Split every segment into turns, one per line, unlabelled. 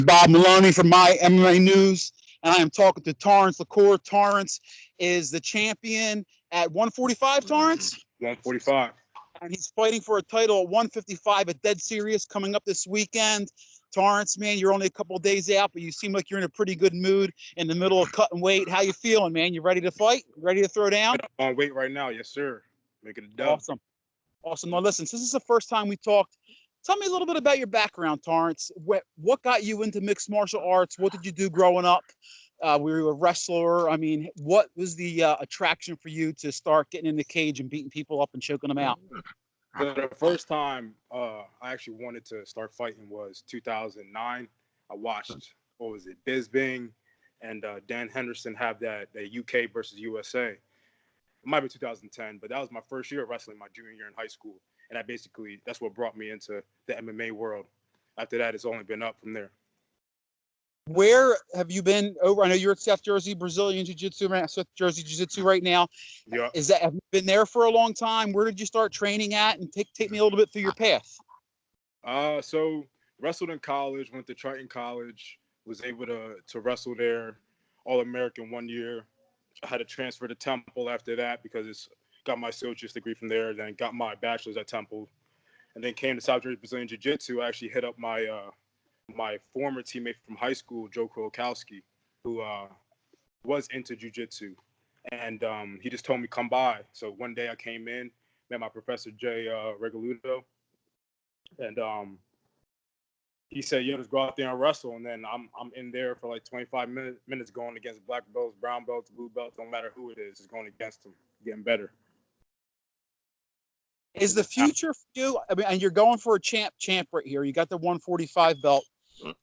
Bob Maloney from My MMA News, and I am talking to Torance LaCour. Torance is the champion at 145, Torance,
145.
and he's fighting for a title at 155 at Dead Serious coming up this weekend. Torance, man, you're only a couple of days out, but you seem like you're in a pretty good mood in the middle of cutting weight. How you feeling, man? You ready to fight? Ready to throw down?
On weight right now, yes, sir. Making a dub.
Awesome. Now, listen, since this is the first time we talked, tell me a little bit about your background, Torance. What got you into mixed martial arts? What did you do growing up? Were you a wrestler? I mean, what was the attraction for you to start getting in the cage and beating people up and choking them out?
So the first time I actually wanted to start fighting was 2009. I watched, what was it, Bisbing and Dan Henderson have that UK versus USA. It might be 2010, but that was my first year of wrestling, my junior year in high school. And that's what brought me into the MMA world. After that, it's only been up from there.
Where have you been over? I know you're at South Jersey Brazilian Jiu-Jitsu, South Jersey Jiu-Jitsu right now.
Yeah.
Have you been there for a long time? Where did you start training at? And take me a little bit through your path.
So wrestled in college, went to Triton College, was able to wrestle there, All-American 1 year. I had to transfer to Temple after that because it's got my associate's degree from there, then got my bachelor's at Temple, and then came to South Jersey Brazilian Jiu-Jitsu. I actually hit up my former teammate from high school, Joe Krolkowski, who was into jiu-jitsu. And he just told me, come by. So one day I came in, met my professor, Jay Regaludo. And he said, yo, just go out there and wrestle. And then I'm in there for like 25 minutes going against black belts, brown belts, blue belts, no matter who it is, just going against them, getting better.
Is the future for you? I mean, and you're going for a champ right here. You got the 145 belt.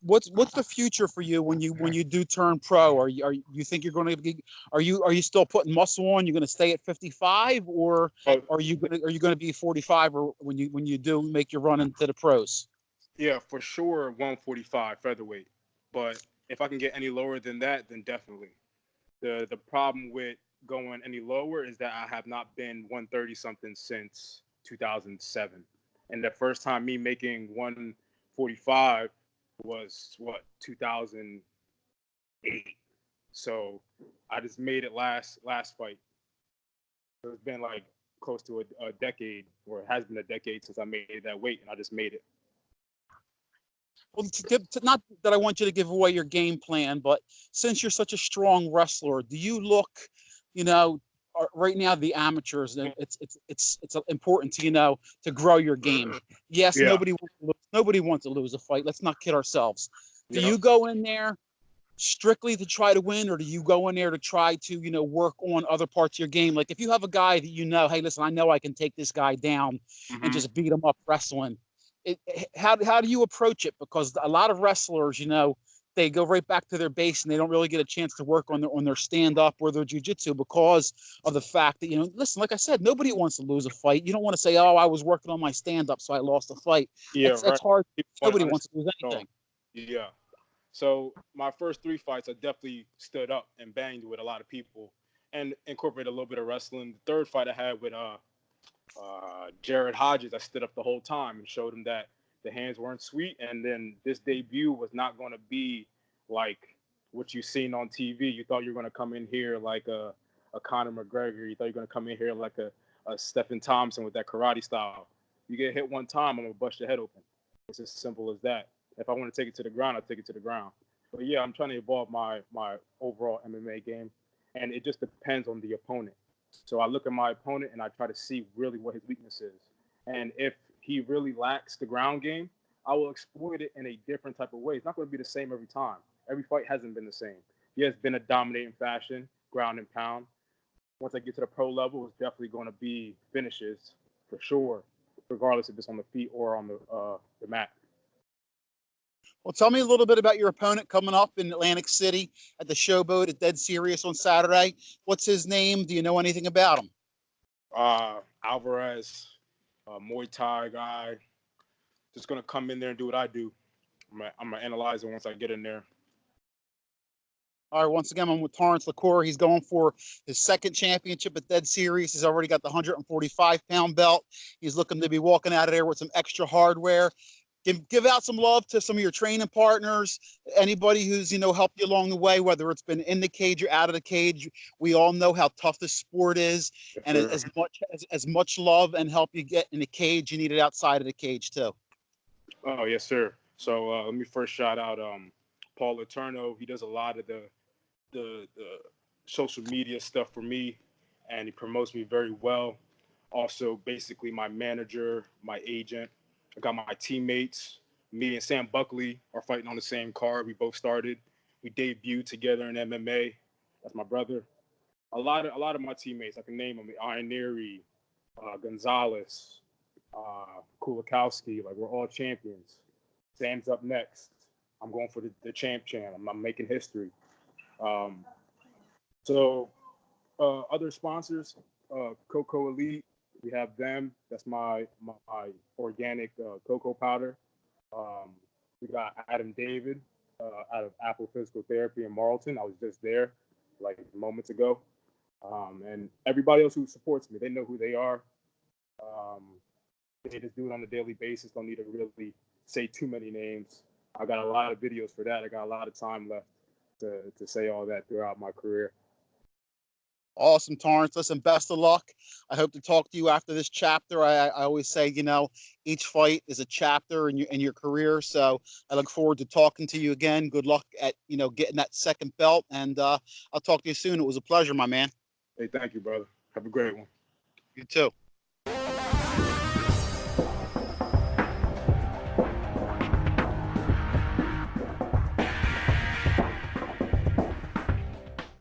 What's the future for you when you do turn pro? Are you think you're going to be? Are you still putting muscle on? You're going to stay at 55, or are you going to be 45, or when you do make your run into the pros?
Yeah, for sure, 145 featherweight. But if I can get any lower than that, then definitely. The problem with going any lower is that I have not been 130 something since 2007, and the first time me making 145 was 2008. So I just made it last fight. So it's been like close to a decade, or it has been a decade since I made that weight, and I just made it.
Well, not that I want you to give away your game plan, but since you're such a strong wrestler, do you look, right now the amateurs, it's important to to grow your game. Yes,
Yeah.
nobody wants to lose a fight. Let's not kid ourselves. Do you go in there strictly to try to win, or do you go in there to try to work on other parts of your game? Like if you have a guy that hey, listen, I know I can take this guy down and just beat him up wrestling. How do you approach it? Because a lot of wrestlers, they go right back to their base and they don't really get a chance to work on their stand up or their jiu-jitsu because of the fact that listen, like I said, nobody wants to lose a fight. You don't want to say, oh, I was working on my stand up so I lost a fight.
Yeah,
that's hard. Nobody wants to lose anything.
Yeah. So my first 3 fights, I definitely stood up and banged with a lot of people and incorporated a little bit of wrestling. The third fight I had with Jared Hodges, I stood up the whole time and showed him that the hands weren't sweet. And then this debut was not going to be like what you've seen on TV. You thought you were going to come in here like a Conor McGregor. You thought you were going to come in here like a Stephen Thompson with that karate style. You get hit one time, I'm going to bust your head open. It's as simple as that. If I want to take it to the ground, I'll take it to the ground. But yeah, I'm trying to evolve my overall MMA game. And it just depends on the opponent. So I look at my opponent and I try to see really what his weakness is. And if he really lacks the ground game, I will exploit it in a different type of way. It's not going to be the same every time. Every fight hasn't been the same. He has been a dominating fashion, ground and pound. Once I get to the pro level, it's definitely going to be finishes for sure, regardless if it's on the feet or on the mat.
Well, tell me a little bit about your opponent coming up in Atlantic City at the Showboat at Dead Serious on Saturday. What's his name? Do you know anything about him?
Alvarez, Muay Thai guy. Just going to come in there and do what I do. I'm going to analyze it once I get in there.
All right, once again, I'm with Torance LaCour. He's going for his second championship at Dead Series. He's already got the 145-pound belt. He's looking to be walking out of there with some extra hardware. give out some love to some of your training partners, anybody who's, helped you along the way, whether it's been in the cage or out of the cage. We all know how tough this sport is,
Yes,
and
sir.
as much love and help you get in the cage, you need it outside of the cage too.
Oh, yes, sir. So let me first shout out Paul Eterno. He does a lot of the social media stuff for me, and he promotes me very well. Also, basically my manager, my agent. I got my teammates. Me and Sam Buckley are fighting on the same card. We both started. We debuted together in MMA. That's my brother. A lot of my teammates, I can name them: Ioneri, Gonzalez, Kulikowski. Like, we're all champions. Sam's up next. I'm going for the champ. I'm making history. Um, so other sponsors, Cocoa Elite, we have them. That's my organic cocoa powder. We got Adam David out of Apple Physical Therapy in Marlton. I was just there like moments ago. And everybody else who supports me, they know who they are. Um, they just do it on a daily basis. Don't need to really say too many names. I got a lot of videos for that. I got a lot of time left to say all that throughout my career.
Awesome, Torance. Listen, best of luck. I hope to talk to you after this chapter. I always say, each fight is a chapter in your career. So I look forward to talking to you again. Good luck at, getting that second belt. And I'll talk to you soon. It was a pleasure, my man.
Hey, thank you, brother. Have a great one.
You too.